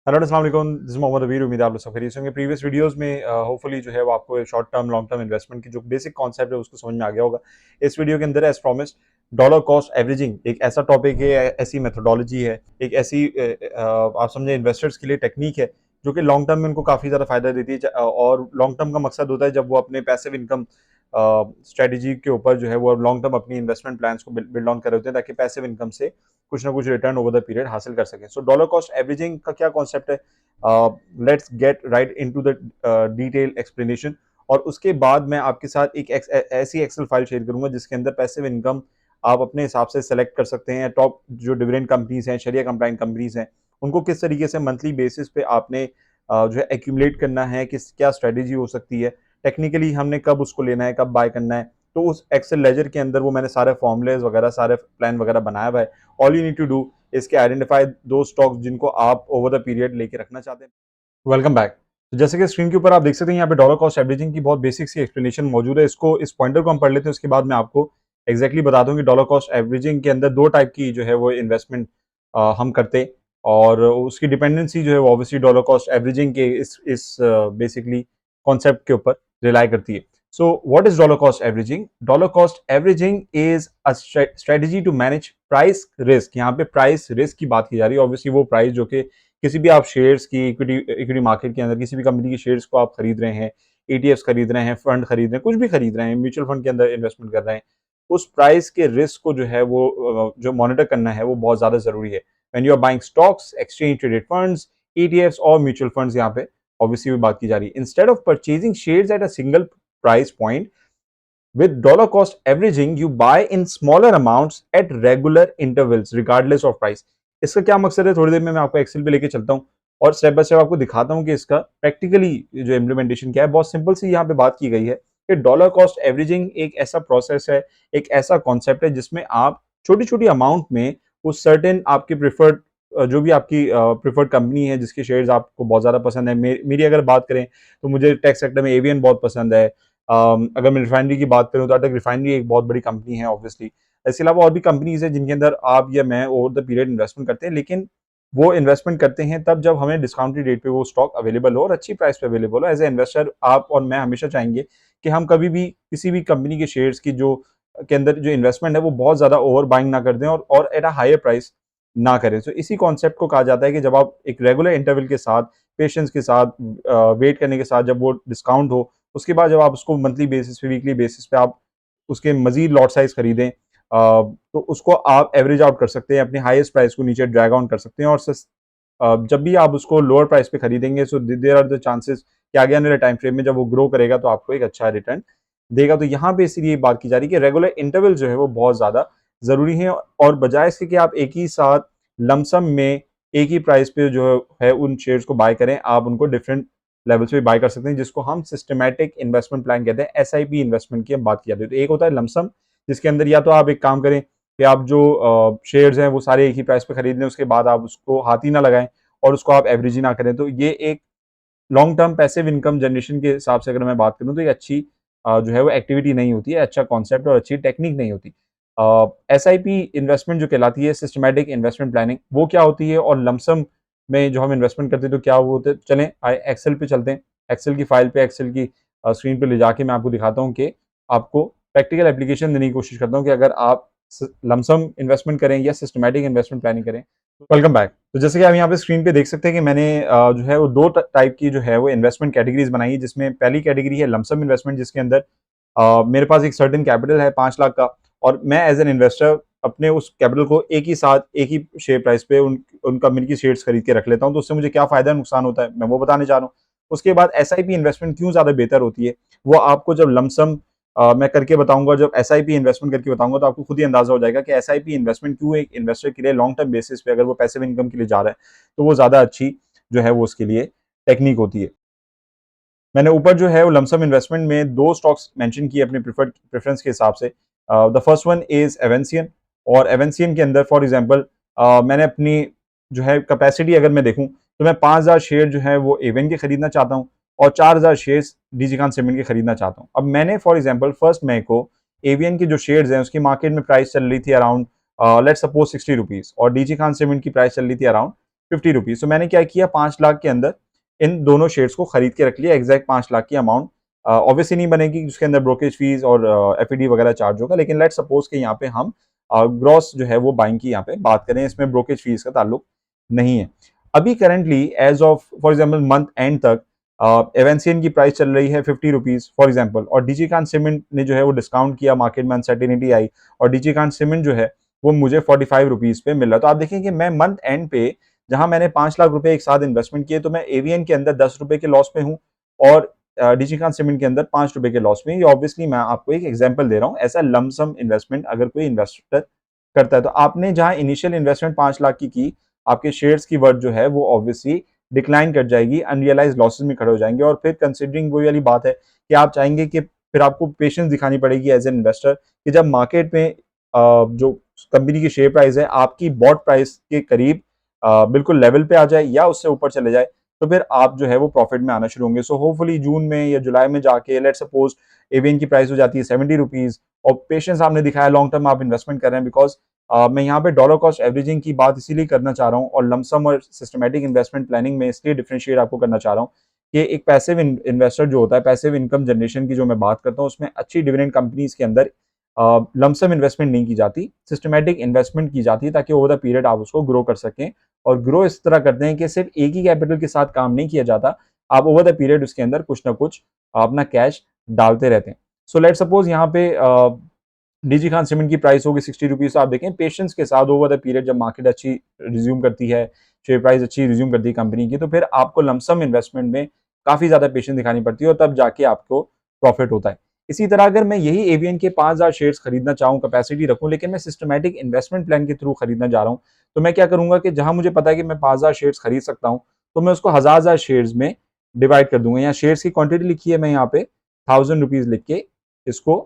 Hello अस्सलाम वालेकुम, this is Mohammad अबीर। उम्मीद है आप लोग सब खैरियत से होंगे। प्रीवियस वीडियोस में होपफुली जो है वो आपको short term long term investment की जो बेसिक कॉन्सेप्ट है उसको समझ में आ गया होगा। इस वीडियो के अंदर as promised dollar cost averaging एक ऐसा टॉपिक है, ऐसी मेथोडोलॉजी है, एक ऐसी आप समझे इन्वेस्टर्स के लिए टेक्निक है जो कि लॉन्ग टर्म में उनको काफ़ी ज़्यादा फायदा देती है। और लॉन्ग टर्म का मकसद होता है जब वो अपने पैसिव इनकम स्ट्रेटजी के ऊपर जो है वो लॉन्ग टर्म अपनी इन्वेस्टमेंट प्लान्स को बिल्ड ऑन कर रहे होते हैं ताकि पैसिव इनकम से कुछ ना कुछ रिटर्न ओवर द पीरियड हासिल कर सकें। सो डॉलर कॉस्ट एवरेजिंग का क्या कॉन्सेप्ट है, let's get right into the detail explanation. और उसके बाद मैं आपके साथ एक ऐसी एक्सेल फाइल शेयर करूंगा जिसके अंदर पैसिव इनकम आप अपने हिसाब से सेलेक्ट कर सकते हैं। टॉप जो डिविडेंड कंपनीज हैं, शरिया कंप्लाइंट कंपनीज हैं, उनको किस तरीके से मंथली बेसिस पे आपने जो है एक्यूमुलेट करना है, किस क्या स्ट्रेटेजी हो सकती है, टेक्निकली हमने कब उसको लेना है, कब बाय करना है। तो उस एक्सेल लेजर के अंदर वो मैंने सारे फॉर्मुलेज वगैरह, सारे प्लान वगैरह बनाया हुआ है। All you need to do इसके आइडेंटिफाई दो स्टॉक्स जिनको आप ओवर द पीरियड लेके रखना चाहते हैं। Welcome back. तो जैसे कि स्क्रीन के ऊपर आप देख सकते हैं, यहाँ पे डॉलर कॉस्ट एवरेजिंग की बहुत बेसिक सी एक्सप्लेनेशन मौजूद है। इसको इस पॉइंटर को हम पढ़ लेते हैं, उसके बाद मैं आपको एग्जैक्टली बता दूं कि डॉलर कॉस्ट एवरेजिंग के अंदर दो टाइप की जो है वो इन्वेस्टमेंट हम करते हैं और उसकी डिपेंडेंसी जो है वो ऑब्वियसली डॉलर कॉस्ट एवरेजिंग के इस बेसिकली कॉन्सेप्ट के ऊपर रिलाई करती है। So what is dollar cost averaging? Dollar cost averaging is a strategy to manage price risk. यहाँ पे प्राइस रिस्क की बात की जा रही है। ऑब्वियसली वो प्राइस जो कि किसी भी आप शेयर्स की इक्विटी मार्केट के अंदर किसी भी कंपनी की शेयर्स को आप खरीद रहे हैं, ईटीएफ्स खरीद रहे हैं, फंड खरीद रहे हैं, कुछ भी खरीद रहे हैं, म्यूचुअल फंड के अंदर इन्वेस्टमेंट कर रहे हैं, उस प्राइस के रिस्क को जो है वो जो मॉनिटर करना है वो बहुत ज्यादा जरूरी है। When you are buying stocks, exchange traded funds, ETFs और म्यूचुअल फंड्स, यहाँ पे ऑब्वियसली भी बात की जा रही है। Instead of purchasing shares at a single price point, with dollar cost averaging, you buy in smaller amounts at regular intervals regardless of price. इसका क्या मकसद है, थोड़ी देर में मैं आपको एक्सेल पे लेके चलता हूँ और स्टेप बाय स्टेप आपको दिखाता हूँ कि इसका प्रैक्टिकली जो इम्प्लीमेंटेशन क्या है। बहुत सिंपल सी यहाँ पे बात की गई है कि डॉलर कॉस्ट एवरेजिंग एक ऐसा प्रोसेस है, एक ऐसा कॉन्सेप्ट है जिसमें आप छोटी छोटी अमाउंट में उस सर्टेन आपकी प्रिफर्ड जो भी आपकी प्रिफर्ड कंपनी है जिसके शेयर्स आपको बहुत ज़्यादा पसंद है। मेरी अगर बात करें तो मुझे टेक सेक्टर में एवियन बहुत पसंद है। अगर मैं रिफाइनरी की बात करूँ तो अटक रिफाइनरी एक बहुत बड़ी कंपनी है ऑब्वियसली। इसके अलावा और भी कंपनीज है जिनके अंदर आप या मैं ओवर द पीरियड इन्वेस्टमेंट करते हैं, लेकिन वो इन्वेस्टमेंट करते हैं तब जब हमें डिस्काउंटेड रेट पे वो स्टॉक अवेलेबल हो और अच्छी प्राइस पे अवेलेबल हो। एज ए इन्वेस्टर आप और मैं हमेशा चाहेंगे कि हम कभी भी किसी भी कंपनी के शेयर्स की जो के अंदर जो इन्वेस्टमेंट है वो बहुत ज़्यादा ओवर बाइंग ना कर दें और एट अ हायर प्राइस ना करें। तो इसी कॉन्सेप्ट को कहा जाता है कि जब आप एक रेगुलर इंटरवल के साथ, पेशेंस के साथ, वेट करने के साथ जब वो डिस्काउंट हो, उसके बाद जब आप उसको मंथली बेसिस पे, वीकली बेसिस पे आप उसके मजीद लॉट साइज खरीदें, तो उसको आप एवरेज आउट कर सकते हैं, अपने हाईएस्ट प्राइस को नीचे ड्रैग ऑन कर सकते हैं। और जब भी आप उसको लोअर प्राइस पे खरीदेंगे so there are the chances कि आगे आने वाले टाइम फ्रेम में जब वो ग्रो करेगा तो आपको एक अच्छा रिटर्न देगा। तो यहाँ पे इसीलिए बात की जा रही है कि रेगुलर इंटरवल जो है वो बहुत ज़्यादा ज़रूरी है, और बजाय इसके कि आप एक ही साथ लमसम में एक ही प्राइस पे जो है उन शेयर्स को बाय करें, आप उनको डिफरेंट लेवल्स पे बाय कर सकते हैं, जिसको हम सिस्टमैटिक इन्वेस्टमेंट प्लान कहते हैं। एसआईपी इन्वेस्टमेंट की हम बात की जाती है। तो एक होता है लमसम, जिसके अंदर या तो आप एक काम करें कि आप जो शेयर्स हैं वो सारे एक ही प्राइस पे खरीद लें, उसके बाद आप उसको हाथ ही ना लगाएं और उसको आप एवरेज ही ना करें। तो ये एक long term passive income generation के हिसाब से अगर मैं बात करूं तो ये अच्छी जो है वो एक्टिविटी नहीं होती है, अच्छा कॉन्सेप्ट और अच्छी टेक्निक नहीं होती। एस आई पी इन्वेस्टमेंट जो कहलाती है, सिस्टमैटिक इन्वेस्टमेंट प्लानिंग, वो क्या होती है और लमसम में जो हम इन्वेस्टमेंट करते हैं तो क्या वो होते हैं। चलें एक्सेल पे चलते हैं। एक्सेल की फाइल पे, एक्सेल की स्क्रीन पे ले जाके मैं आपको दिखाता हूँ कि आपको प्रैक्टिकल एप्लीकेशन देने की कोशिश करता हूँ कि अगर आप लमसम इन्वेस्टमेंट करें या सिस्टमैटिक इन्वेस्टमेंट प्लानिंग करें। Welcome back. तो जैसे कि आप यहाँ पे स्क्रीन पे देख सकते हैं कि मैंने जो है वो दो टाइप की जो है वो इन्वेस्टमेंट कैटेगरीज बनाई है, जिसमें पहली कैटेगरी है लमसम इन्वेस्टमेंट, जिसके अंदर मेरे पास एक सर्टेन कैपिटल है 5 लाख का, और मैं एज एन इन्वेस्टर अपने उस कैपिटल को एक ही साथ एक ही शेयर प्राइस पे उन कंपनी की शेयर्स खरीद के रख लेता हूँ। तो उससे मुझे क्या फायदा नुकसान होता है मैं वो बताने जा रहा हूँ। उसके बाद एसआईपी इन्वेस्टमेंट क्यों ज्यादा बेहतर होती है, वो आपको जब लमसम मैं करके बताऊंगा, जब एसआईपी इन्वेस्टमेंट करके बताऊंगा तो आपको खुद ही अंदाजा हो जाएगा कि एसआईपी इन्वेस्टमेंट क्यों एक इन्वेस्टर के लिए लॉन्ग टर्म बेसिस पे, अगर वो पैसिव इनकम के लिए जा रहा है तो वो ज्यादा अच्छी जो है वो उसके लिए टेक्निक होती है। मैंने ऊपर जो है वो लमसम इन्वेस्टमेंट में दो स्टॉक्स मेंशन किए अपने प्रेफरेंस के हिसाब से। द फर्स्ट वन इज एवेंसियन, और एवेंसियन के अंदर फॉर एग्जांपल मैंने अपनी जो है कैपेसिटी अगर मैं देखूं तो मैं 5,000 शेयर जो है वो एवन के खरीदना चाहता हूं और 4,000 शेयर डीजी खान सीमेंट के खरीदना चाहता हूं। अब मैंने फॉर एग्जांपल 1 मई को एवीएन की जो शेयर्स हैं उसकी मार्केट में प्राइस चल रही थी अराउंड लेट्स सपोज 60 रुपीज, और डीजी खान सीमेंट की प्राइस चल रही थी अराउंड ₹50। सो मैंने क्या किया, 5 लाख के अंदर इन दोनों शेयर्स को खरीद के रख लिया, एग्जैक्ट 5 लाख की अमाउंट ऑब्वियसली नहीं बनेगी, उसके अंदर ब्रोकेज फीस और एफईडी वगैरह चार्ज होगा, लेकिन लेट्स सपोज कि यहाँ पे हम ग्रॉस जो है वो बाइंग की यहाँ पे बात करें, इसमें ब्रोकेज फीस का ताल्लुक नहीं है। अभी currently as of for example month end तक एवेंसियन की प्राइस चल रही है ₹50 फॉर एग्जाम्पल, और डीजीकांत सीमेंट ने जो है वो डिस्काउंट किया, मार्केट में अनसर्टेनिटी आई और डीजीकांत सीमेंट जो है वो मुझे ₹45 पे मिल रहा है। तो आप देखें कि मैं मंथ एंड पे जहां मैंने 5 लाख रुपए एक साथ इन्वेस्टमेंट किए, तो मैं एवीएन के अंदर ₹10 के लॉस में हूँ और डीजीकांत सीमेंट के अंदर ₹5 के लॉस में। ये ऑब्वियसली मैं आपको एक एग्जांपल दे रहा हूँ, ऐसा लमसम इन्वेस्टमेंट अगर कोई इन्वेस्टर करता है, तो आपने जहां इनिशियल इन्वेस्टमेंट 5 लाख की आपके शेयर्स की वर्थ जो है वो ऑब्वियसली डिक्लाइन कर जाएगी, अनरियलाइज लॉसेस में खड़े हो जाएंगे, और फिर कंसिडरिंग वही वाली बात है कि आप चाहेंगे कि फिर आपको पेशेंस दिखानी पड़ेगी एज एन इन्वेस्टर कि जब मार्केट में जो कंपनी की शेयर प्राइस है आपकी बॉट प्राइस के करीब बिल्कुल लेवल पे आ जाए या उससे ऊपर चले जाए, तो फिर आप जो है वो प्रॉफिट में आना शुरू होंगे। सो होपफुली जून में या जुलाई में जाके लेट्स सपोज एवीएन की प्राइस हो जाती है ₹70 और पेशेंस आपने दिखाया, लॉन्ग टर्म आप इन्वेस्टमेंट कर रहे हैं, बिकॉज मैं यहाँ पे डॉलर कॉस्ट एवरेजिंग की बात इसीलिए करना चाह रहा हूँ और लमसम और सिस्टमेटिक इन्वेस्टमेंट प्लानिंग में इसलिए डिफरेंशिएट आपको करना चाह रहा हूँ कि एक पैसिव इन्वेस्टर जो होता है, पैसिव इनकम जनरेशन की जो मैं बात करता हूँ, उसमें अच्छी डिविडेंड कंपनीज के अंदर लमसम इन्वेस्टमेंट नहीं की जाती, सिस्टमेटिक इन्वेस्टमेंट की जाती है ताकि ओवर द पीरियड आप उसको ग्रो कर सकें। और ग्रो इस तरह करते हैं कि सिर्फ एक ही कैपिटल के साथ काम नहीं किया जाता, आप ओवर द पीरियड उसके अंदर कुछ ना कुछ अपना कैश डालते रहते हैं। सो लेट सपोज यहाँ पे डीजी खान सीमेंट की प्राइस होगी ₹60, तो आप देखें पेशेंस के साथ ओवर द पीरियड जब मार्केट अच्छी रिज्यूम करती है, शेयर प्राइस अच्छी रिज्यूम करती है कंपनी की, तो फिर आपको लमसम इन्वेस्टमेंट में काफी ज्यादा पेशेंस दिखानी पड़ती है और तब जाके आपको प्रॉफिट होता है। इसी तरह अगर मैं यही एवीएन के 5,000 शेयर्स खरीदना चाहूँ, कैपेसिटी रखूं, लेकिन मैं सिस्टमेटिक इन्वेस्टमेंट प्लान के थ्रू खरीदना जा रहा हूँ, तो मैं क्या करूंगा कि जहां मुझे पता है कि मैं 5,000 शेयर्स खरीद सकता हूँ, तो मैं उसको हजार शेयर्स में डिवाइड कर दूंगा। यहाँ शेयर्स की क्वांटिटी लिखी है, मैं यहाँ पे ₹1000 लिख के इसको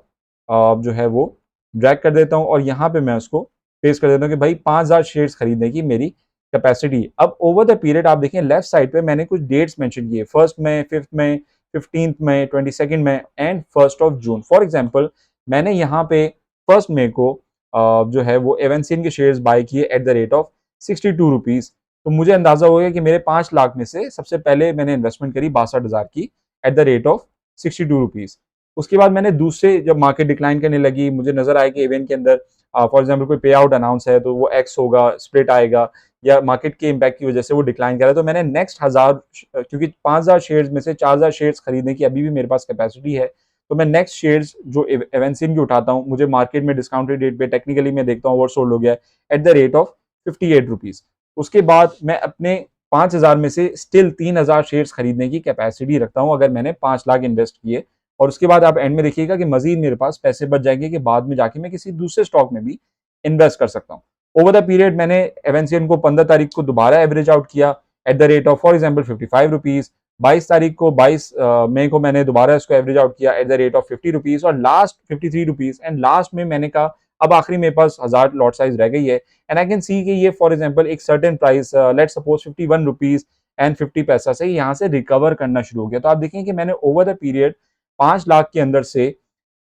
जो है वो ड्रैग कर देता हूँ और यहाँ पे मैं उसको पेस्ट कर देता हूँ कि भाई 5,000 शेयर्स खरीदने की मेरी कैपेसिटी। अब ओवर द पीरियड आप देखें लेफ्ट साइड पे मैंने कुछ डेट्स मेंशन किए, 1 मई, 5 मई, 15 मई, 22 मई एंड 1 जून। फॉर एग्जाम्पल मैंने यहाँ पे 1 मई को जो है वो एवेंसियन के शेयर्स बाय किए एट द रेट ऑफ ₹62। तो मुझे अंदाजा हो गया कि मेरे 5 लाख में से सबसे पहले मैंने इन्वेस्टमेंट करी 62,000 की एट द रेट ऑफ ₹62। उसके बाद मैंने दूसरे, जब मार्केट डिक्लाइन करने लगी, मुझे नजर आया कि इवेंट के अंदर फॉर एग्जांपल कोई पे आउट अनाउंस है तो वो एक्स होगा, स्प्लिट आएगा या मार्केट के इम्पैक्ट की वजह से वो डिक्लाइन कर रहा है, तो मैंने नेक्स्ट 1000, क्योंकि 5,000 शेयर्स में से 4,000 शेयर्स खरीदने की अभी भी मेरे पास कैपेसिटी है, तो मैं नेक्स्ट शेयर्स जो एवेंसियन की उठाता हूँ, मुझे मार्केट में डिस्काउंटेड रेट पे टेक्निकली मैं देखता हूँ ओवरसोल्ड हो गया एट द रेट ऑफ ₹58। उसके बाद मैं अपने 5,000 में से स्टिल 3,000 शेयर्स खरीदने की कैपेसिटी रखता हूँ अगर मैंने 5 लाख इन्वेस्ट किए, और उसके बाद आप एंड में देखिएगा कि मजीद मेरे पास पैसे बच जाएंगे कि बाद में जाके मैं किसी दूसरे स्टॉक में भी इन्वेस्ट कर सकता हूँ। ओवर द पीरियड मैंने एवेंसियन को 15 तारीख को दोबारा एवरेज आउट किया at the rate of for example ₹55। 22 तारीख को 22 मई को मैंने दोबारा इसको एवरेज आउट किया एट द रेट ऑफ ₹50 और लास्ट ₹53 एंड लास्ट में मैंने कहा अब आखिरी मेरे पास 1000 लॉट साइज रह गई है एंड आई कैन सी कि ये फॉर एग्जाम्पल एक certain price let suppose ₹51 and 50 पैसा से यहाँ से रिकवर करना शुरू हो गया। तो आप देखें कि मैंने ओवर द पीरियड 5 लाख के अंदर से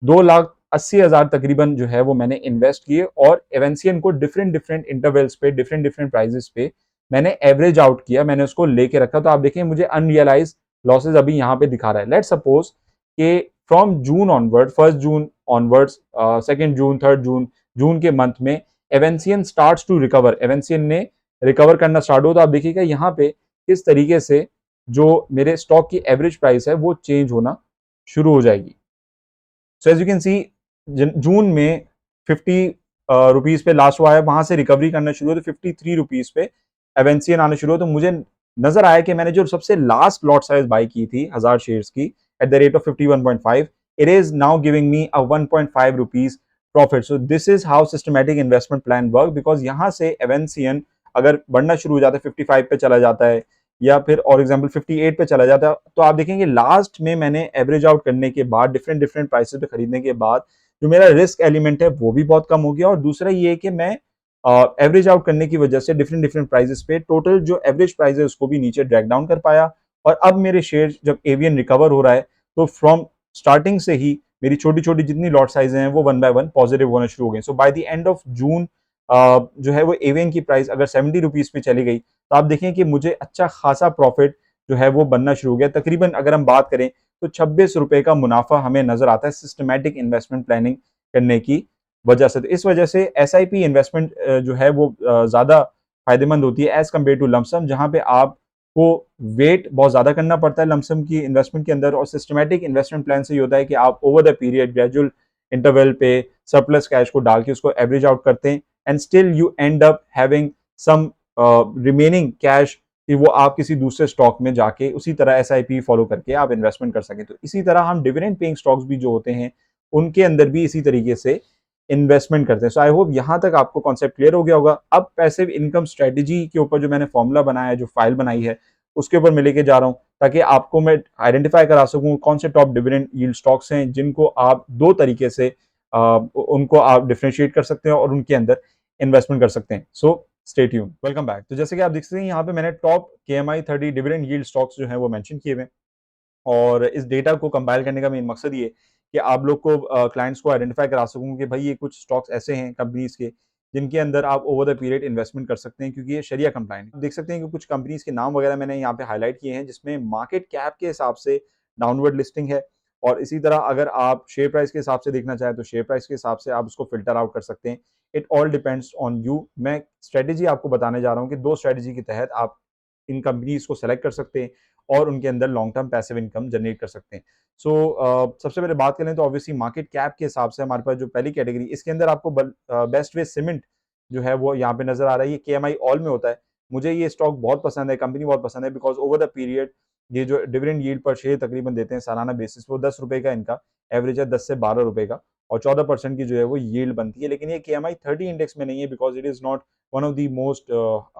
2,80,000 तकरीबन जो है वो मैंने इन्वेस्ट किए और एवेंसियन को डिफरेंट डिफरेंट इंटरवल्स पे, डिफरेंट डिफरेंट प्राइजेस पे मैंने एवरेज आउट किया, मैंने उसको लेके रखा। तो आप देखें मुझे अनरियलाइज लॉसेज अभी यहाँ पे दिखा रहा है। लेट सपोज कि from June onward, 1 June onwards, 2 जून, 3 जून, जून के मंथ में एवेंसियन स्टार्ट्स टू रिकवर, एवेंसियन ने रिकवर करना स्टार्ट हो, तो आप देखिएगा यहाँ पे किस तरीके से जो मेरे स्टॉक की एवरेज प्राइस है वो चेंज होना शुरू हो जाएगी। So as you can see June में ₹50 पे लास्ट हुआ है, वहां से रिकवरी करना शुरू हो तो ₹53 पे एवेंसियन आना शुरू हो। तो मुझे नजर आया कि मैंने जो सबसे लास्ट लॉट साइज बाय की थी 1000 शेयर्स की at the rate of 51.5, it is now giving me a ₹1.5 profit. So this is how systematic investment plan work, because यहाँ से एवेंसियन अगर बढ़ना शुरू हो जाता है 55 पे चला जाता है या फिर और एग्जाम्पल 58 पे चला जाता है, तो आप देखेंगे लास्ट में मैंने एवरेज आउट करने के बाद डिफरेंट डिफरेंट प्राइसेस पे खरीदने के बाद जो मेरा रिस्क एलिमेंट है वो भी बहुत कम हो गया, और दूसरा ये है कि मैं एवरेज आउट करने की वजह से डिफरेंट डिफरेंट प्राइसेस पे टोटल जो एवरेज प्राइस है उसको भी नीचे ड्रैग डाउन कर पाया। और अब मेरे शेयर जब एवीएन रिकवर हो रहा है तो फ्रॉम स्टार्टिंग से ही मेरी छोटी छोटी जितनी लॉट साइज हैं वो वन बाय वन पॉजिटिव होना शुरू हो गई। So by the end of June जो है वो एवियन की प्राइस अगर 70 रुपीज़ पे चली गई, तो आप देखें कि मुझे अच्छा खासा प्रॉफिट जो है वो बनना शुरू हो गया। तकरीबन अगर हम बात करें तो 26 रुपए का मुनाफा हमें नज़र आता है सिस्टमैटिक इन्वेस्टमेंट प्लानिंग करने की वजह से। तो इस वजह से एसआईपी इन्वेस्टमेंट जो है वो ज़्यादा फ़ायदेमंद होती है एज़ कम्पेयर टू लमसम, जहाँ पे आपको वेट बहुत ज़्यादा करना पड़ता है लमसम की इन्वेस्टमेंट के अंदर, और सिस्टमैटिक इन्वेस्टमेंट प्लान से ये होता है कि आप over the period gradual interval पे सरप्लस कैश को डाल के उसको एवरेज आउट करते हैं, and still you end up having some remaining cash कि वो आप किसी दूसरे स्टॉक में जाके उसी तरह एसआईपी फॉलो करके आप इन्वेस्टमेंट कर सकें। तो इसी तरह हम डिविडेंड पेइंग स्टॉक्स भी जो होते हैं उनके अंदर भी इसी तरीके से इन्वेस्टमेंट करते हैं। सो आई होप यहाँ तक आपको कॉन्सेप्ट क्लियर हो गया होगा। अब पैसिव इनकम स्ट्रेटजी के ऊपर जो मैंने फॉर्मूला बनाया है, जो फाइल बनाई है, उसके ऊपर मैं लेके जा रहा हूँ ताकि आपको मैं आइडेंटिफाई करा सकूँ कौन से टॉप डिविडेंड यील्ड स्टॉक्स हैं जिनको आप दो तरीके से उनको आप डिफरेंशिएट कर सकते हैं और उनके अंदर इन्वेस्टमेंट कर सकते हैं। So stay tuned. Welcome back. तो जैसे कि आप देख सकते हैं यहाँ पे मैंने टॉप केएमआई 30 डिविडेंड यील्ड स्टॉक्स जो हैं वो मेंशन किए हुए हैं, और इस डेटा को कंपाइल करने का मेन मकसद ये कि आप लोग को क्लाइंट्स को आइडेंटिफाई करा सकूँ कि भाई ये कुछ स्टॉक्स ऐसे हैं कंपनीज के जिनके अंदर आप ओवर द पीरियड इन्वेस्टमेंट कर सकते हैं, क्योंकि ये शरिया कंप्लाइंट है। देख सकते हैं कि कुछ कंपनीज के नाम वगैरह मैंने यहाँ पे हाईलाइट किए हैं जिसमें मार्केट कैप के हिसाब से डाउनवर्ड लिस्टिंग है, और इसी तरह अगर आप शेयर प्राइस के हिसाब से देखना चाहें तो शेयर प्राइस के हिसाब से आप उसको फिल्टर आउट कर सकते हैं। It all depends on you. मैं स्ट्रेटेजी आपको बताने जा रहा हूँ कि दो स्ट्रेटेजी के तहत आप इन कंपनीज को सेलेक्ट कर सकते हैं और उनके अंदर long term passive income generate कर सकते हैं। सो सबसे पहले बात करें तो ऑब्वियसली मार्केट कैप के हिसाब से हमारे पास जो पहली कैटेगरी, इसके अंदर आपको बेस्ट वे सीमेंट जो है वो यहाँ पे नजर आ रहा है। ये केएमआई ऑल में होता है। मुझे ये स्टॉक बहुत पसंद है, कंपनी बहुत पसंद है, बिकॉज ओवर द पीरियड ये जो डिविडेंड यील्ड पर शेयर तकरीबन देते हैं सालाना बेसिस पे, वो 10 रुपए का इनका एवरेज है, 10 से 12 रुपए का, और 14% की जो है वो यील्ड बनती है। लेकिन ये केएमआई 30 इंडेक्स में नहीं है because it is not one of the most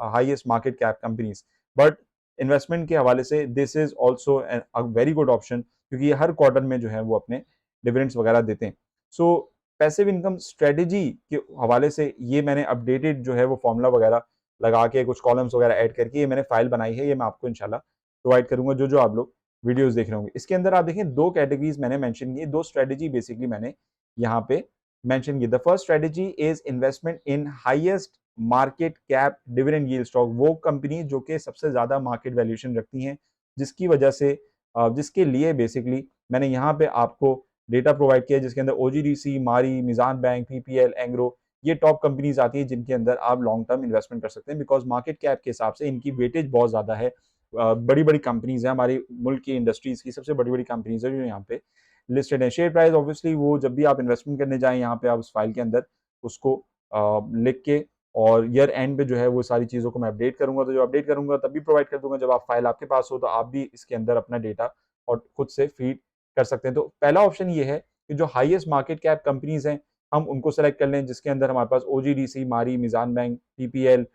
highest market cap companies, but investment के हवाले से this is also a very good option, क्योंकि ये हर क्वार्टर में जो है वो अपने डिविडेंड्स वगैरह देते हैं। सो पैसिव इनकम स्ट्रेटेजी के हवाले से ये मैंने अपडेटेड जो है वो फॉर्मूला वगैरह लगा के कुछ कॉलम्स वगैरह ऐड करके ये मैंने फाइल बनाई है। ये मैं आपको इंशाल्लाह प्रोवाइड करूंगा जो जो आप लोग वीडियोस देख रहे होंगे। इसके अंदर आप देखें दो कैटेगरीज मैंने मेंशन की, दो स्ट्रेटेजी बेसिकली मैंने यहाँ पे मेंशन की। The first strategy is investment in highest market cap dividend yield stock, वो कंपनी जो कि सबसे ज्यादा मार्केट वैल्यूएशन रखती हैं, जिसकी वजह से जिसके लिए बेसिकली मैंने यहाँ पे आपको डेटा प्रोवाइड किया जिसके अंदर ओजीडीसी, मारी, मिजान बैंक, पीपीएल, एंग्रो, ये टॉप कंपनीज आती है जिनके अंदर आप लॉन्ग टर्म इन्वेस्टमेंट कर सकते हैं, बिकॉज मार्केट कैप के हिसाब से इनकी वेटेज बहुत ज्यादा है। बड़ी बड़ी कंपनीज है, हमारी मुल्क की इंडस्ट्रीज की सबसे बड़ी बड़ी कंपनीज है जो यहाँ पे लिस्टेड है। शेयर प्राइस ऑब्वियसली वो जब भी आप इन्वेस्टमेंट करने जाएं यहाँ पे आप उस फाइल के अंदर उसको लिख के, और ईयर एंड पे जो है वो सारी चीज़ों को मैं अपडेट करूंगा, तो जो अपडेट करूंगा तब भी प्रोवाइड कर दूंगा जब आप फाइल आपके पास हो, तो आप भी इसके अंदर अपना डेटा और खुद से फीड कर सकते हैं। तो पहला ऑप्शन ये है कि जो हाईएस्ट मार्केट कैप कंपनीज हैं हम उनको सेलेक्ट कर लें, जिसके अंदर हमारे पास OGDC, Mari, Meezan bank, PPL,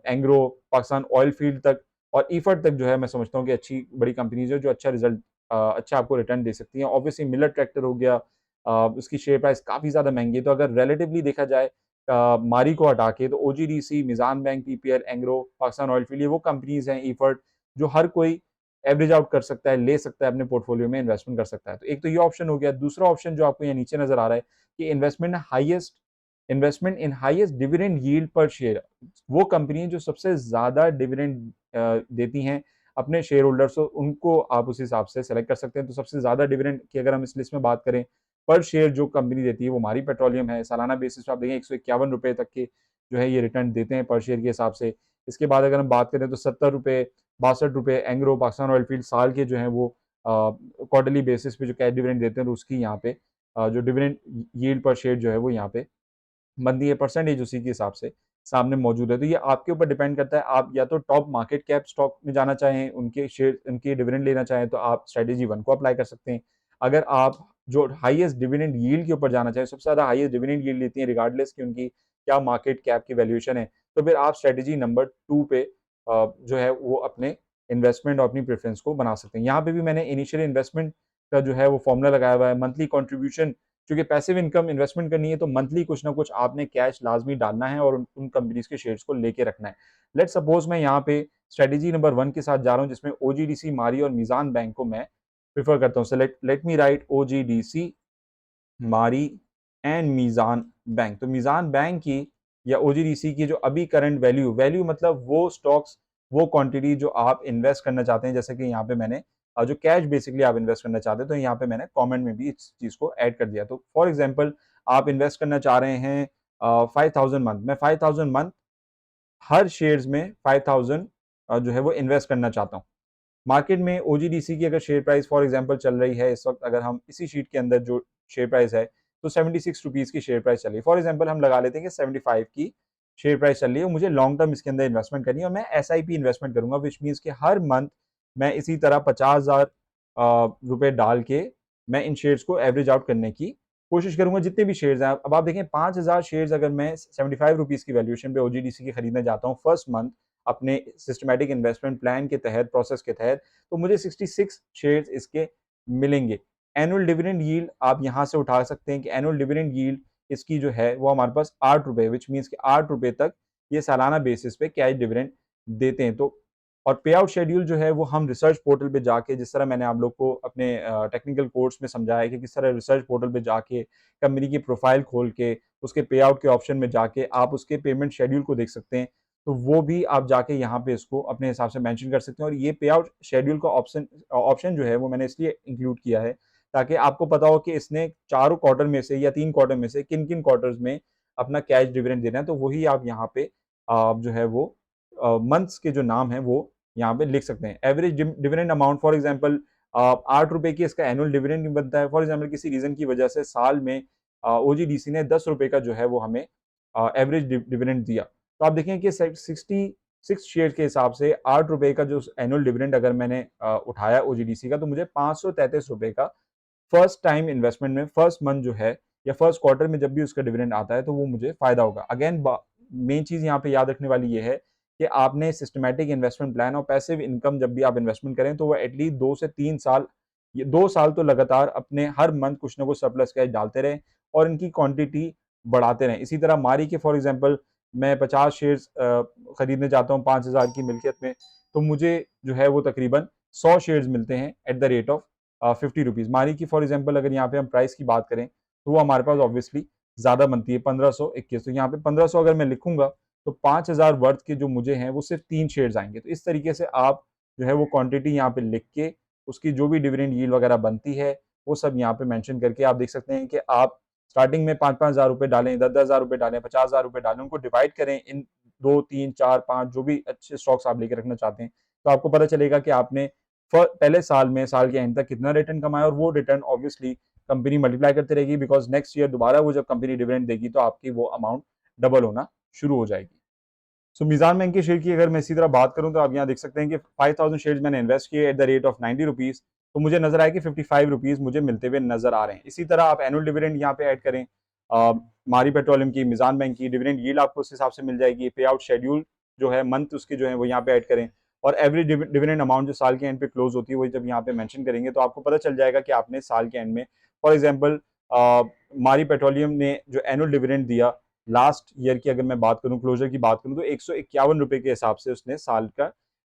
Engro, Pakistan oil field तक और ईफर्ट तक जो है मैं समझता हूँ कि अच्छी बड़ी कंपनीज है जो अच्छा रिजल्ट अच्छा आपको रिटर्न दे सकती हैं। ऑब्वियसली मिलर ट्रैक्टर हो गया, उसकी शेयर प्राइस काफ़ी ज़्यादा महंगी है, तो अगर रिलेटिवली देखा जाए मारी को हटा के तो OGDC, Meezan bank, PPL, Engro, Pakistan oil field, ये वो कंपनीज हैं ईफर्ट जो हर कोई एवरेज आउट कर सकता है, ले सकता है अपने पोर्टफोलियो में इन्वेस्टमेंट कर सकता है। तो एक तो ये ऑप्शन हो गया। दूसरा ऑप्शन जो आपको यहाँ नीचे नजर आ रहा है कि इन्वेस्टमेंट इन हाईएस्ट डिविडेंड यील्ड पर शेयर, वो कंपनी जो सबसे ज्यादा डिविडेंड देती हैं अपने शेयर होल्डर्स को, उनको आप उस हिसाब से सेलेक्ट कर सकते हैं। तो सबसे ज्यादा डिविडेंड की अगर हम इस लिस्ट में बात करें पर शेयर जो कंपनी देती है वो मारी पेट्रोलियम है। सालाना बेसिस पे आप देखें 151 रुपए तक के जो है ये रिटर्न देते हैं पर शेयर के हिसाब से। इसके बाद अगर हम बात करें तो 70 रुपए, 62 रुपए एंग्रो, पाकिस्तान ऑयल फील्ड साल के जो है वो क्वार्टरली बेसिस पे जो कैश डिविडेंड देते हैं, तो उसकी यहाँ पे जो डिविडेंड यील्ड पर शेयर जो है वो यहाँ पे बनती है, परसेंटेज उसी के हिसाब से सामने मौजूद है। तो ये आपके ऊपर डिपेंड करता है, आप या तो टॉप मार्केट कैप स्टॉक में जाना चाहें, उनके शेयर उनके डिविडेंड लेना चाहें तो आप स्ट्रेटेजी वन को अप्लाई कर सकते हैं। अगर आप जो हाईएस्ट डिविडेंड यील्ड के ऊपर जाना चाहें, सबसे ज्यादा हाईएस्ट डिविडेंड यील्ड लेती है रिगार्डलेस की उनकी क्या मार्केट कैप की वैल्यूएशन है, तो फिर आप स्ट्रेटेजी नंबर 2 पे जो है वो अपने इन्वेस्टमेंट और अपनी प्रेफरेंस को बना सकते हैं। यहाँ पे भी मैंने इनिशियल इन्वेस्टमेंट का जो है वो फॉर्मूला लगाया हुआ है, मंथली कॉन्ट्रीब्यूशन, क्योंकि पैसिव इनकम इन्वेस्टमेंट करनी है तो मंथली कुछ ना कुछ आपने कैश लाजमी डालना है और उन कंपनीज के शेयर्स को लेके रखना है। लेट सपोज मैं यहाँ पे स्ट्रेटेजी नंबर 1 के साथ जा रहा हूँ जिसमें ओजीडीसी, मारी और मिजान बैंक को मैं प्रिफर करता हूँ। So let me right OGDC, मारी एंड मीज़ान बैंक। तो मीज़ान बैंक की या ओजीडीसी की जो अभी करंट वैल्यू मतलब वो स्टॉक्स, वो क्वांटिटी जो आप इन्वेस्ट करना चाहते हैं, जैसे कि यहाँ पे मैंने जो कैश बेसिकली आप इन्वेस्ट करना चाहते हैं, तो यहाँ पे मैंने कमेंट में भी इस चीज़ को ऐड कर दिया। तो फॉर एग्जांपल आप इन्वेस्ट करना चाह रहे हैं 5000 मंथ, मैं 5000 मंथ हर शेयर्स में 5000 जो है वो इन्वेस्ट करना चाहता हूँ। मार्केट में ओजीडीसी की अगर शेयर प्राइस फॉर एग्जांपल चल रही है इस वक्त, अगर हम इसी शीट के अंदर जो शेयर प्राइस है, तो 76 रुपीज़ की शेयर प्राइस चल रही है। फॉर एग्जांपल हम लगा लेते हैं कि 75 की शेयर प्राइस चल रही है, मुझे लॉन्ग टर्म इसके अंदर इन्वेस्टमेंट करनी है और मैं एसआईपी इन्वेस्टमेंट करूंगा, विच मीन्स कि हर मंथ मैं इसी तरह 50,000 रुपए डाल के मैं इन शेयर्स को एवरेज आउट करने की कोशिश करूंगा, जितने भी शेयर्स हैं। अब आप देखें 5000 शेयर्स अगर मैं 75 रुपीज़ की वैल्यूएशन पे ओजीडीसी की खरीदने जाता हूँ फर्स्ट मंथ अपने सिस्टमैटिक इन्वेस्टमेंट प्लान के तहत, प्रोसेस के तहत, तो मुझे 66 शेयर्स इसके मिलेंगे। एनुअल डिविडेंड यील्ड आप यहाँ से उठा सकते हैं कि एनुअल डिविडेंड यील्ड इसकी जो है वो हमारे पास 8 रुपए, विच मीन्स कि 8 रुपए तक ये सालाना बेसिस पे कैश डिविडेंड देते हैं। तो और पे आउट शेड्यूल जो है वो हम रिसर्च पोर्टल पे जाके, जिस तरह मैंने आप लोग को अपने टेक्निकल कोर्स में समझाया है कि किस तरह रिसर्च पोर्टल पे जाके कंपनी की प्रोफाइल खोल के उसके पे आउट के ऑप्शन में जाके आप उसके पेमेंट शेड्यूल को देख सकते हैं। तो वो भी आप जाके यहाँ पे इसको अपने हिसाब से मेंशन कर सकते हैं। और ये पे आउट शेड्यूल का ऑप्शन ऑप्शन जो है वो मैंने इसलिए इंक्लूड किया है ताकि आपको पता हो कि इसने 4 क्वार्टर में से या 3 क्वार्टर में से किन-किन क्वार्टर्स में अपना कैश डिविडेंड देना है। तो वही आप यहाँ पे जो है वो मंथ्स के जो नाम है वो यहाँ पे लिख सकते हैं। Average dividend amount for example 8 रुपए की इसका एनुअल डिविडेंड बनता है। फॉर एग्जांपल किसी रीज़न की वजह से साल में ओजीडीसी ने 10 रुपए का जो है वो हमें एवरेज डिविडेंड दिया। तो आप देखें कि 66 शेयर के हिसाब से 8 रुपए का जो एनुअल डिविडेंड अगर मैंने उठाया ओजीडीसी का, तो मुझे 533 रुपए का फर्स्ट टाइम इन्वेस्टमेंट में फर्स्ट मंथ जो है या फर्स्ट क्वार्टर में जब भी उसका डिविडेंड आता है तो वो मुझे फायदा होगा। अगेन मेन चीज यहाँ पे याद रखने वाली ये है कि आपने सिस्टमैटिक इन्वेस्टमेंट प्लान और पैसिव इनकम जब भी आप इन्वेस्टमेंट करें तो वो एटलीस्ट 2 से 3 साल, ये 2 साल तो लगातार अपने हर मंथ कुछ ना कुछ सरप्लस कैश डालते रहें और इनकी क्वांटिटी बढ़ाते रहें। इसी तरह मारी के फॉर एग्जांपल मैं 50 शेयर्स खरीदने जाता हूँ 5000 की मिल्कियत में, तो मुझे जो है वो तकरीबन 100 शेयर्स मिलते हैं at the rate of 50 rupees. मारी की फॉर एग्जांपल अगर यहाँ पे हम प्राइस की बात करें तो वो हमारे पास ऑब्वियसली ज़्यादा बनती है 1521। तो यहाँ पे 1500 अगर मैं लिखूंगा तो 5000 वर्थ के जो मुझे हैं वो सिर्फ 3 शेयर्स आएंगे। तो इस तरीके से आप जो है वो क्वांटिटी यहाँ पे लिख के उसकी जो भी डिविडेंड यील्ड वगैरह बनती है वो सब यहाँ पे मेंशन करके आप देख सकते हैं कि आप स्टार्टिंग में 5-5 हज़ार रुपए डालें, 10-10 हज़ार रुपए डालें, 50,000 रुपए डालें, उनको डिवाइड करें इन 2, 3, 4, 5 जो भी अच्छे स्टॉक्स आप लेकर रखना चाहते हैं, तो आपको पता चलेगा कि आपने पहले साल में साल के एंड तक कितना रिटर्न कमाया। और वो रिटर्न ऑब्वियसली कंपनी मल्टीप्लाई करती रहेगी, बिकॉज नेक्स्ट ईयर दोबारा वो जब कंपनी डिविडेंड देगी तो आपकी वो अमाउंट डबल होना शुरू हो जाएगी। सो मीज़ान बैंक के शेयर की अगर मैं इसी तरह बात करूं तो आप यहाँ देख सकते हैं कि 5000 शेयर्स मैंने इन्वेस्ट किए at the rate of 90 rupees, तो मुझे नजर आया कि 55 रुपीज़ मुझे मिलते हुए नजर आ रहे हैं। इसी तरह आप एनुअल डिविडेंड यहाँ पे ऐड करें, मारी पेट्रोलियम की, मीज़ान बैंक की डिविडेंड यील्ड आपको उस हिसाब से मिल जाएगी। पे आउट शेड्यूल जो है मंथ उसके जो है वो यहाँ पे ऐड करें और एवरेज डिविडेंड अमाउंट जो साल के एंड पे क्लोज होती है वही जब यहाँ पे मेंशन करेंगे तो आपको पता चल जाएगा कि आपने साल के एंड में फॉर एग्जांपल मारी पेट्रोलियम ने जो एनुअल डिविडेंड दिया लास्ट ईयर की, अगर मैं बात करूं क्लोजर की बात करूं, तो 151 रुपए के हिसाब से उसने साल का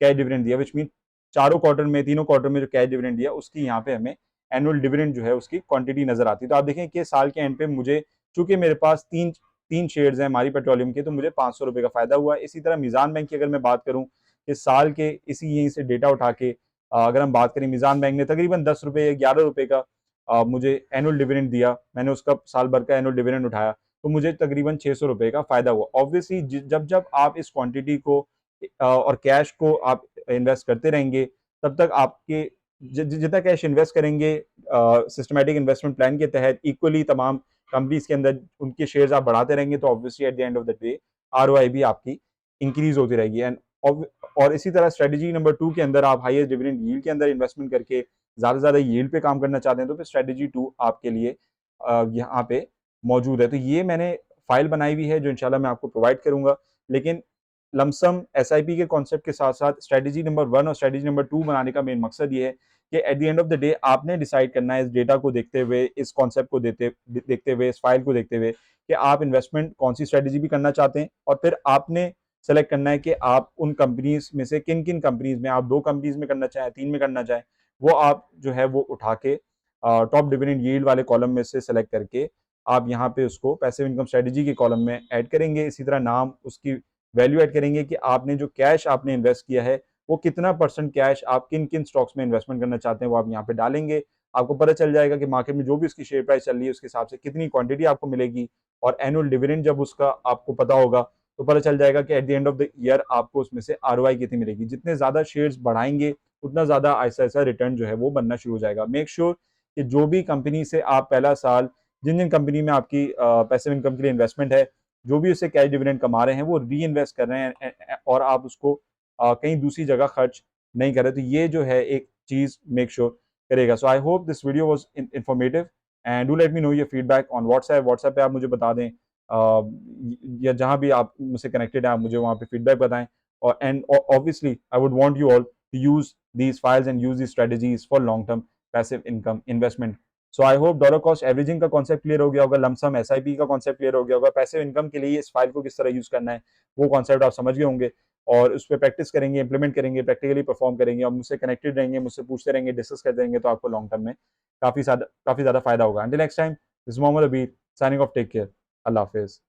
कैश डिविडेंड दिया, विच मीन चारों क्वार्टर में, तीनों क्वार्टर में जो कैश डिविडेंड दिया उसकी यहाँ पे हमें एनुअल डिविडेंड जो है उसकी क्वांटिटी नजर आती है। तो आप देखें कि साल के एंड पे मुझे, चूंकि मेरे पास तीन तीन शेयर्स हैं हमारी पेट्रोलियम के, तो मुझे 500 रुपए का फायदा हुआ। इसी तरह मीज़ान बैंक की अगर मैं बात करूं कि साल के इसी यहीं से डेटा उठा के अगर हम बात करें, मीज़ान बैंक ने तकरीबन 10 रुपए या 11 रुपए का मुझे एनुअल डिविडेंड दिया, मैंने उसका साल भर का एनुअल डिविडेंड उठाया तो मुझे तकरीबन 600 रुपए का फायदा हुआ। ऑब्वियसली जब जब आप इस क्वांटिटी को और कैश को आप इन्वेस्ट करते रहेंगे तब तक आपके जितना कैश इन्वेस्ट करेंगे सिस्टमैटिक इन्वेस्टमेंट प्लान के तहत इक्वली तमाम कंपनीज के अंदर उनके शेयर्स आप बढ़ाते रहेंगे तो obviously at the end of the day ROI भी आपकी इंक्रीज होती रहेगी। एंड और इसी तरह स्ट्रेटेजी नंबर 2 के अंदर आप हाईएस्ट डिविडेंड यील्ड के अंदर इन्वेस्टमेंट करके ज़्यादा से ज़्यादा यील्ड पे काम करना चाहते हैं तो फिर स्ट्रेटेजी 2 आपके लिए यहाँ पे मौजूद है। तो ये मैंने फाइल बनाई हुई है जो इंशाल्लाह मैं आपको प्रोवाइड करूंगा। लेकिन लमसम एसआईपी के कॉन्सेप्ट के साथ साथ स्ट्रेटेजी नंबर 1 और स्ट्रेटेजी नंबर 2 बनाने का मेन मकसद ये है कि at the end of the day आपने डिसाइड करना है इस डेटा को देखते हुए, इस कॉन्सेप्ट को देखते हुए, इस फाइल को देखते हुए कि आप इन्वेस्टमेंट कौन सी स्ट्रेटेजी भी करना चाहते हैं और फिर आपने सेलेक्ट करना है कि आप उन कंपनीज में से किन किन कंपनीज में, आप 2 कंपनीज में करना चाहें, 3 में करना चाहें, वो आप जो है वो उठा के टॉप डिविडेंड यील्ड वाले कॉलम में से सेलेक्ट करके आप यहाँ पे उसको पैसिव इनकम स्ट्रेटजी के कॉलम में ऐड करेंगे। इसी तरह नाम, उसकी वैल्यू ऐड करेंगे कि आपने जो कैश आपने इन्वेस्ट किया है वो कितना परसेंट कैश आप किन किन स्टॉक्स में इन्वेस्टमेंट करना चाहते हैं वो आप यहाँ पे डालेंगे। आपको पता चल जाएगा कि मार्केट में जो भी उसकी शेयर प्राइस चल रही है उसके हिसाब से कितनी क्वांटिटी आपको मिलेगी, और एनुअल डिविडेंड जब उसका आपको पता होगा तो पता चल जाएगा कि at the end of the year आपको उसमें से आरओआई कितनी मिलेगी। जितने ज़्यादा शेयर्स बढ़ाएंगे उतना ज़्यादा ऐसा ऐसा रिटर्न जो है वो बनना शुरू हो जाएगा। मेक श्योर कि जो भी कंपनी से आप पहला साल, जिन जिन कंपनी में आपकी पैसिव इनकम के लिए इन्वेस्टमेंट है, जो भी उससे कैश डिविडेंड कमा रहे हैं वो री इन्वेस्ट कर रहे हैं और आप उसको कहीं दूसरी जगह खर्च नहीं कर रहे। तो ये जो है एक चीज़ मेक श्योर करेगा। So I hope this video was informative and do let me know your feedback on WhatsApp पे आप मुझे बता दें, या जहाँ भी आप मुझसे कनेक्टेड हैं आप मुझे वहाँ पे फीडबैक बताएं। और and obviously I would want you all to use these files and use these strategies for long term passive income investment. So I hope dollar cost averaging का कॉन्सेप्ट क्लियर हो गया होगा, लमसम एसआईपी का concept clear हो गया होगा, passive income के लिए इस फाइल को किस तरह यूज करना है वो कॉन्सेप्ट आप समझ गए होंगे, और उस पर प्रैक्टिस करेंगे, इंप्लीमेंट करेंगे, प्रैक्टिकली परफॉर्म करेंगे और मुझसे कनेक्टेड रहेंगे, मुझसे पूछते रहेंगे, डिस्कस करते रहेंगे, तो आपको लॉन्ग टर्म में काफी ज्यादा फायदा होगा। Until next time, this is Mohammad Abir signing off, take care, अल्लाह हाफिज।